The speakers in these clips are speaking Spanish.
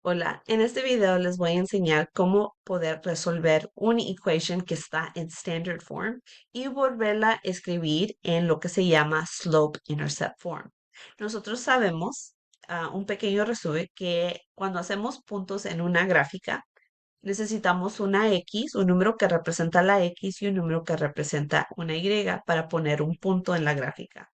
Hola, en este video les voy a enseñar cómo poder resolver una equation que está en standard form y volverla a escribir en lo que se llama slope-intercept form. Nosotros sabemos, un pequeño resumen, que cuando hacemos puntos en una gráfica, necesitamos una X, un número que representa la X y un número que representa una Y para poner un punto en la gráfica.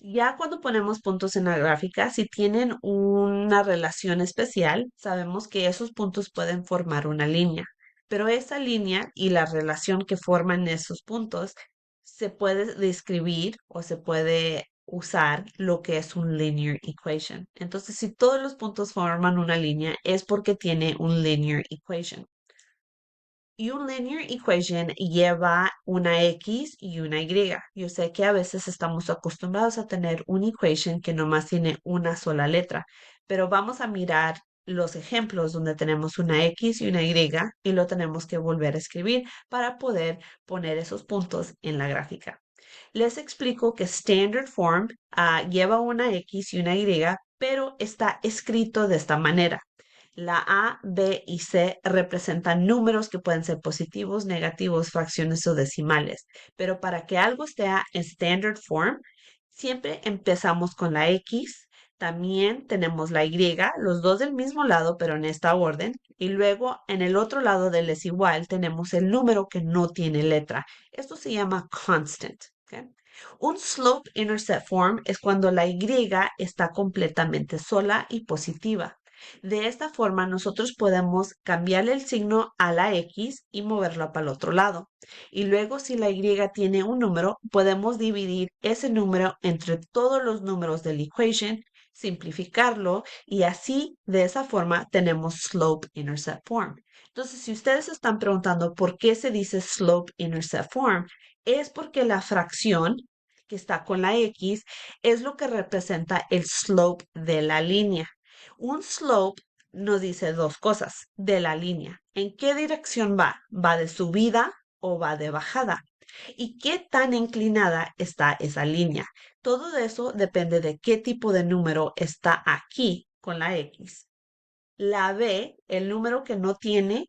Ya cuando ponemos puntos en la gráfica, si tienen una relación especial, sabemos que esos puntos pueden formar una línea, pero esa línea y la relación que forman esos puntos se puede describir o se puede usar lo que es un linear equation. Entonces, si todos los puntos forman una línea, es porque tiene un linear equation. Y un linear equation lleva una X y una Y. Yo sé que a veces estamos acostumbrados a tener una equation que nomás tiene una sola letra, pero vamos a mirar los ejemplos donde tenemos una X y una Y lo tenemos que volver a escribir para poder poner esos puntos en la gráfica. Les explico que Standard Form lleva una X y una Y, pero está escrito de esta manera. La A, B y C representan números que pueden ser positivos, negativos, fracciones o decimales. Pero para que algo esté en Standard Form, siempre empezamos con la X, también tenemos la Y, los dos del mismo lado, pero en esta orden. Y luego en el otro lado del es igual tenemos el número que no tiene letra. Esto se llama constant. ¿Ok? Un slope-intercept form es cuando la Y está completamente sola y positiva. De esta forma, nosotros podemos cambiarle el signo a la X y moverlo para el otro lado. Y luego, si la Y tiene un número, podemos dividir ese número entre todos los números de la equation, simplificarlo y así, de esa forma, tenemos slope-intercept form. Entonces, si ustedes están preguntando por qué se dice slope-intercept form, es porque la fracción que está con la X es lo que representa el slope de la línea. Un slope nos dice dos cosas de la línea. ¿En qué dirección va? ¿Va de subida o va de bajada? ¿Y qué tan inclinada está esa línea? Todo eso depende de qué tipo de número está aquí con la X. La B, el número que no tiene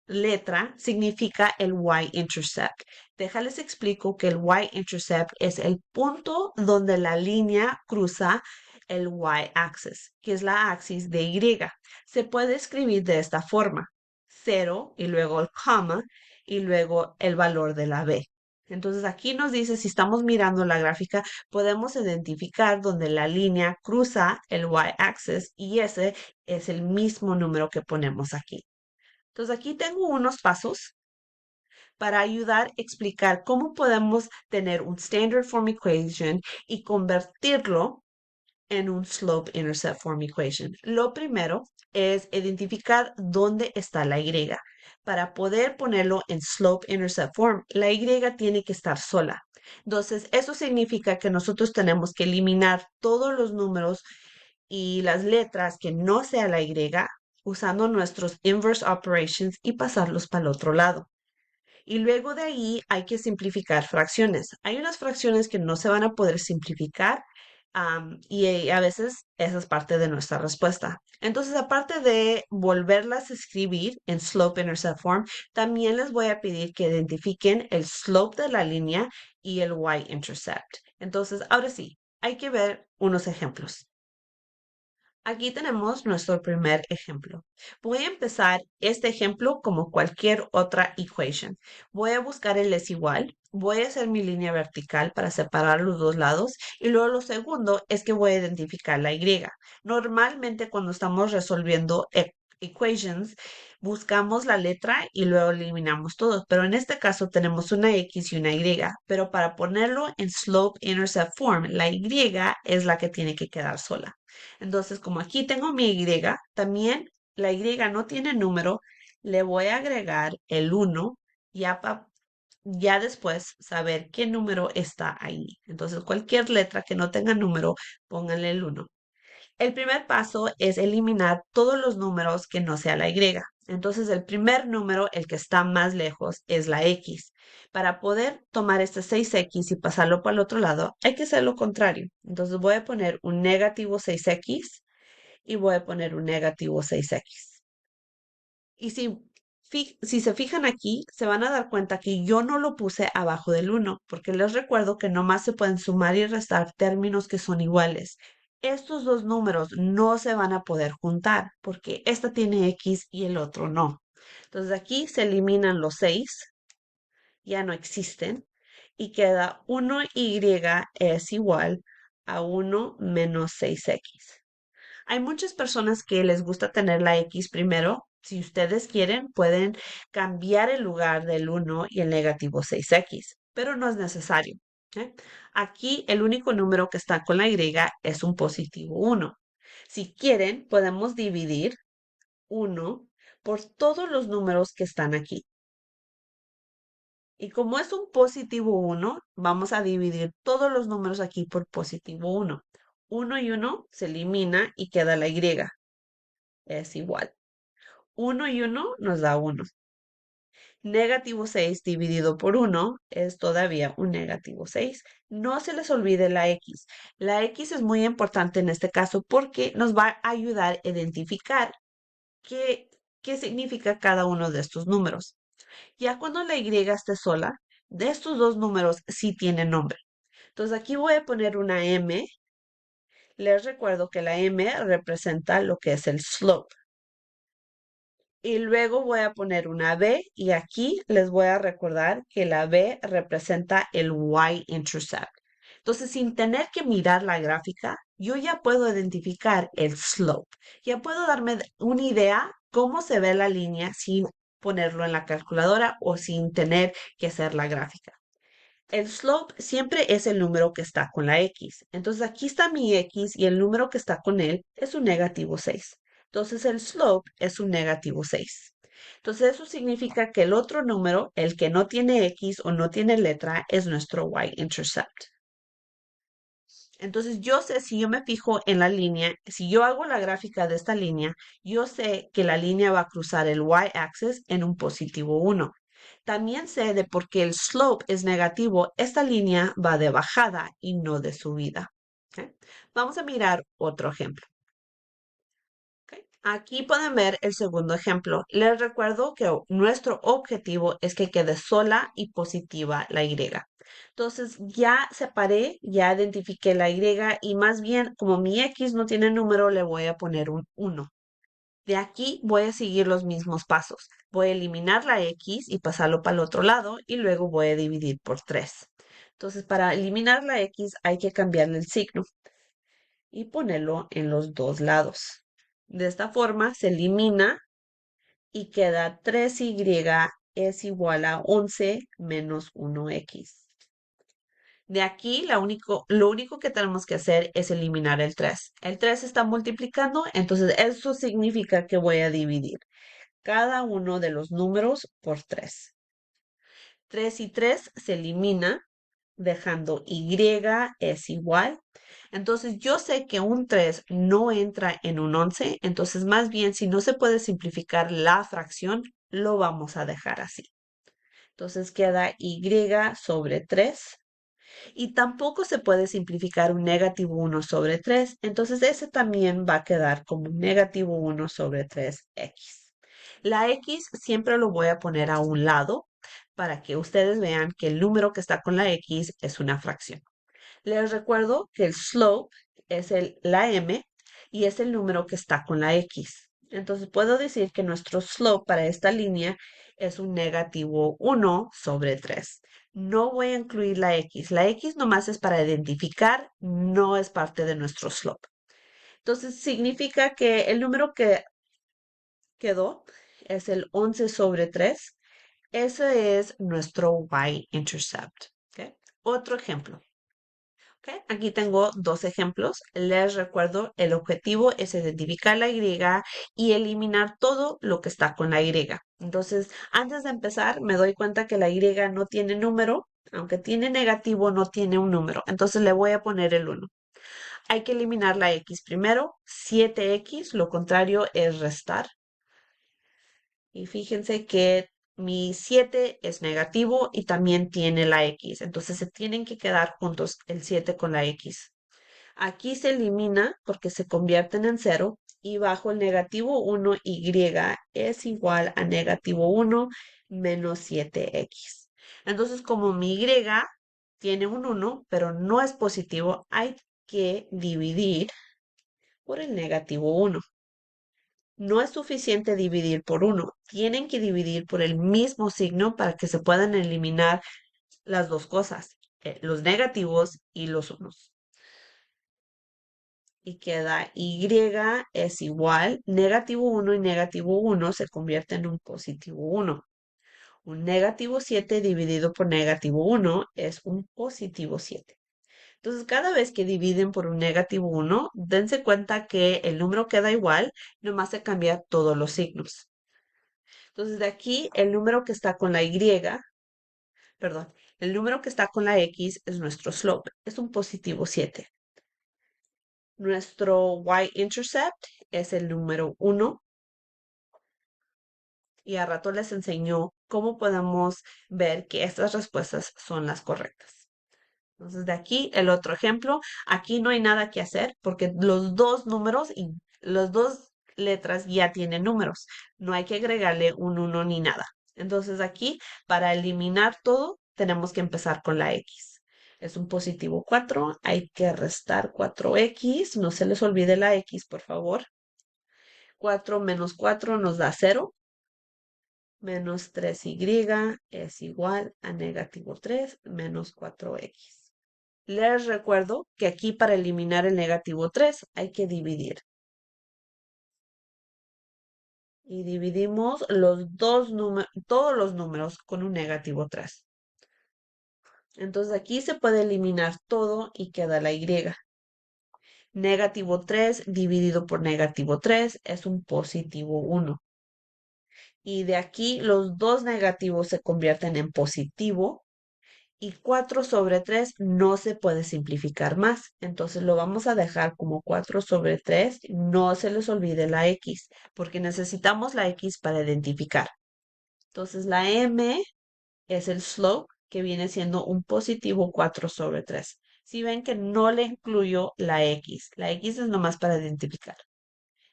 letra, significa el y-intercept. Déjales explico que el y-intercept es el punto donde la línea cruza el y-axis, que es la axis de Y. Se puede escribir de esta forma: 0 y luego el coma y luego el valor de la B. Entonces aquí nos dice, si estamos mirando la gráfica, podemos identificar donde la línea cruza el y-axis y ese es el mismo número que ponemos aquí. Entonces aquí tengo unos pasos para ayudar a explicar cómo podemos tener un standard form equation y convertirlo en un slope-intercept form equation. Lo primero es identificar dónde está la Y. Para poder ponerlo en slope-intercept form, la Y tiene que estar sola. Entonces, eso significa que nosotros tenemos que eliminar todos los números y las letras que no sea la Y usando nuestros inverse operations y pasarlos para el otro lado. Y luego de ahí hay que simplificar fracciones. Hay unas fracciones que no se van a poder simplificar, y a veces esa es parte de nuestra respuesta. Entonces, aparte de volverlas a escribir en slope-intercept form, también les voy a pedir que identifiquen el slope de la línea y el y-intercept. Entonces, ahora sí, hay que ver unos ejemplos. Aquí tenemos nuestro primer ejemplo. Voy a empezar este ejemplo como cualquier otra equation. Voy a buscar el es igual, voy a hacer mi línea vertical para separar los dos lados y luego lo segundo es que voy a identificar la Y. Normalmente cuando estamos resolviendo equations, buscamos la letra y luego eliminamos todos, pero en este caso tenemos una X y una Y, pero para ponerlo en slope-intercept form, la Y es la que tiene que quedar sola. Entonces, como aquí tengo mi Y, también la Y no tiene número, le voy a agregar el 1 ya, ya después saber qué número está ahí. Entonces, cualquier letra que no tenga número, pónganle el 1. El primer paso es eliminar todos los números que no sea la Y. Entonces, el primer número, el que está más lejos, es la X. Para poder tomar este 6X y pasarlo para el otro lado, hay que hacer lo contrario. Entonces, voy a poner un negativo 6X y voy a poner un negativo 6x. Y si se fijan aquí, se van a dar cuenta que yo no lo puse abajo del 1, porque les recuerdo que nomás se pueden sumar y restar términos que son iguales. Estos dos números no se van a poder juntar, porque esta tiene x y el otro no. Entonces aquí se eliminan los 6, ya no existen, y queda 1y es igual a 1 menos 6x. Hay muchas personas que les gusta tener la X primero. Si ustedes quieren, pueden cambiar el lugar del 1 y el negativo 6x, pero no es necesario. ¿Ok? Aquí el único número que está con la Y es un positivo 1. Si quieren, podemos dividir 1 por todos los números que están aquí. Y como es un positivo 1, vamos a dividir todos los números aquí por positivo 1. 1 y 1 se elimina y queda la Y. Es igual. 1 y 1 nos da 1. Negativo 6 dividido por 1 es todavía un negativo 6. No se les olvide la X. La X es muy importante en este caso porque nos va a ayudar a identificar qué significa cada uno de estos números. Ya cuando la Y esté sola, de estos dos números sí tienen nombre. Entonces aquí voy a poner una M. Les recuerdo que la M representa lo que es el slope. Y luego voy a poner una B y aquí les voy a recordar que la B representa el y-intercept. Entonces, sin tener que mirar la gráfica, yo ya puedo identificar el slope. Ya puedo darme una idea cómo se ve la línea sin ponerlo en la calculadora o sin tener que hacer la gráfica. El slope siempre es el número que está con la X. Entonces aquí está mi X y el número que está con él es un negativo 6. Entonces el slope es un negativo 6. Entonces eso significa que el otro número, el que no tiene X o no tiene letra, es nuestro y-intercept. Entonces yo sé, si yo me fijo en la línea, si yo hago la gráfica de esta línea, yo sé que la línea va a cruzar el y-axis en un positivo 1. También sé de por qué el slope es negativo, esta línea va de bajada y no de subida. ¿Ok? Vamos a mirar otro ejemplo. ¿Ok? Aquí pueden ver el segundo ejemplo. Les recuerdo que nuestro objetivo es que quede sola y positiva la Y. Entonces ya separé, ya identifiqué la Y y más bien como mi X no tiene número, le voy a poner un 1. De aquí voy a seguir los mismos pasos. Voy a eliminar la X y pasarlo para el otro lado y luego voy a dividir por 3. Entonces, para eliminar la X hay que cambiarle el signo y ponerlo en los dos lados. De esta forma se elimina y queda 3y es igual a 11 menos 1x. De aquí lo único que tenemos que hacer es eliminar el 3. El 3 está multiplicando, entonces eso significa que voy a dividir cada uno de los números por 3. 3 y 3 se elimina, dejando y es igual. Entonces yo sé que un 3 no entra en un 11, entonces más bien si no se puede simplificar la fracción, lo vamos a dejar así. Entonces queda y sobre 3 y tampoco se puede simplificar un negativo 1 sobre 3, entonces ese también va a quedar como un negativo 1 sobre 3x. La x siempre lo voy a poner a un lado para que ustedes vean que el número que está con la x es una fracción. Les recuerdo que el slope es la m y es el número que está con la x. Entonces puedo decir que nuestro slope para esta línea es un negativo 1 sobre 3. No voy a incluir la x. La x nomás es para identificar, no es parte de nuestro slope. Entonces significa que el número que quedó es el 11 sobre 3. Ese es nuestro y-intercept. ¿Okay? Otro ejemplo. ¿Okay? Aquí tengo dos ejemplos. Les recuerdo, el objetivo es identificar la Y y eliminar todo lo que está con la Y. Entonces, antes de empezar, me doy cuenta que la Y no tiene número. Aunque tiene negativo, no tiene un número. Entonces le voy a poner el 1. Hay que eliminar la X primero. 7X, lo contrario es restar. Y fíjense que mi 7 es negativo y también tiene la X. Entonces se tienen que quedar juntos el 7 con la X. Aquí se elimina porque se convierten en 0 y bajo el negativo 1, y es igual a negativo 1 menos 7x. Entonces, como mi y tiene un 1, pero no es positivo, hay que dividir por el negativo 1. No es suficiente dividir por 1, tienen que dividir por el mismo signo para que se puedan eliminar las dos cosas, los negativos y los unos. Y queda y es igual, negativo 1 y negativo 1 se convierte en un positivo 1. Un negativo 7 dividido por negativo 1 es un positivo 7. Entonces, cada vez que dividen por un negativo 1, dense cuenta que el número queda igual, nomás se cambia todos los signos. Entonces, de aquí, el número que está con la y, perdón, el número que está con la x es nuestro slope, es un positivo 7. Nuestro y-intercept es el número 1 y a rato les enseño cómo podemos ver que estas respuestas son las correctas. Entonces, de aquí el otro ejemplo. Aquí no hay nada que hacer porque los dos números y las dos letras ya tienen números. No hay que agregarle un 1 ni nada. Entonces, aquí para eliminar todo tenemos que empezar con la x. Es un positivo 4. Hay que restar 4x. No se les olvide la x, por favor. 4 menos 4 nos da 0. Menos 3y es igual a negativo 3 menos 4x. Les recuerdo que aquí para eliminar el negativo 3 hay que dividir. Y dividimos todos los números con un negativo 3. Entonces aquí se puede eliminar todo y queda la y. Negativo 3 dividido por negativo 3 es un positivo 1. Y de aquí los dos negativos se convierten en positivo y 4 sobre 3 no se puede simplificar más. Entonces lo vamos a dejar como 4 sobre 3. No se les olvide la x, porque necesitamos la x para identificar. Entonces la m es el slope, que viene siendo un positivo 4 sobre 3. Si ven que no le incluyo la x es nomás para identificar.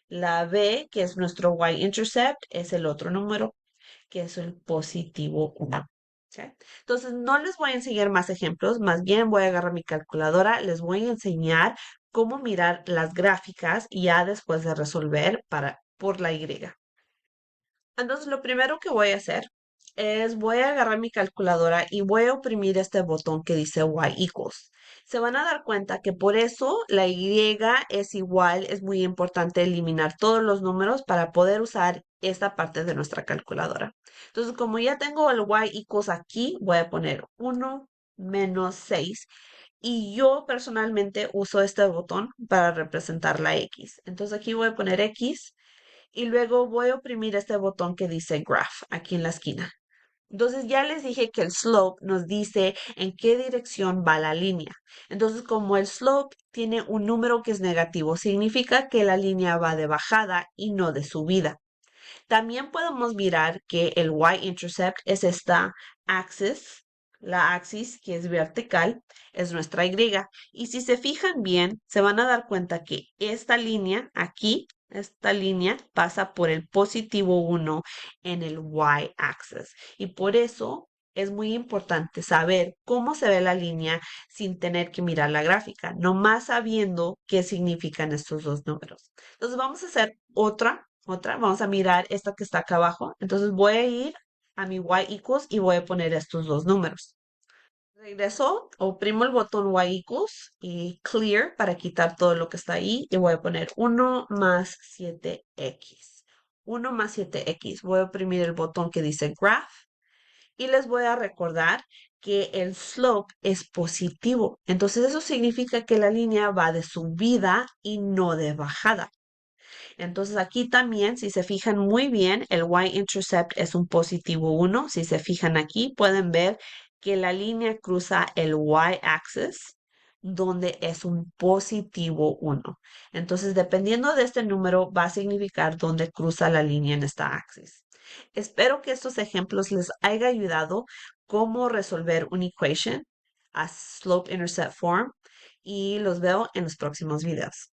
La b, que es nuestro y-intercept, es el otro número, que es el positivo 1. ¿Okay? Entonces, no les voy a enseñar más ejemplos, más bien voy a agarrar mi calculadora, les voy a enseñar cómo mirar las gráficas ya después de resolver por la y. Entonces, lo primero que voy a hacer es voy a agarrar mi calculadora y voy a oprimir este botón que dice y equals. Se van a dar cuenta que por eso la y es igual, es muy importante eliminar todos los números para poder usar esta parte de nuestra calculadora. Entonces, como ya tengo el y equals aquí, voy a poner 1 menos 6 y yo personalmente uso este botón para representar la x. Entonces, aquí voy a poner x y luego voy a oprimir este botón que dice Graph aquí en la esquina. Entonces ya les dije que el slope nos dice en qué dirección va la línea. Entonces como el slope tiene un número que es negativo, significa que la línea va de bajada y no de subida. También podemos mirar que el y-intercept es esta axis, la axis que es vertical, es nuestra y. Y si se fijan bien, se van a dar cuenta que esta línea aquí, esta línea pasa por el positivo 1 en el y-axis. Y por eso es muy importante saber cómo se ve la línea sin tener que mirar la gráfica, nomás sabiendo qué significan estos dos números. Entonces vamos a hacer otra, vamos a mirar esta que está acá abajo. Entonces voy a ir a mi y equals y voy a poner estos dos números. Regreso, oprimo el botón y equals y clear para quitar todo lo que está ahí y voy a poner 1 más 7x. 1 más 7x. Voy a oprimir el botón que dice graph y les voy a recordar que el slope es positivo. Entonces eso significa que la línea va de subida y no de bajada. Entonces aquí también, si se fijan muy bien, el y-intercept es un positivo 1. Si se fijan aquí, pueden ver que la línea cruza el y-axis, donde es un positivo 1. Entonces, dependiendo de este número, va a significar dónde cruza la línea en esta axis. Espero que estos ejemplos les haya ayudado cómo resolver una equation a slope-intercept form y los veo en los próximos videos.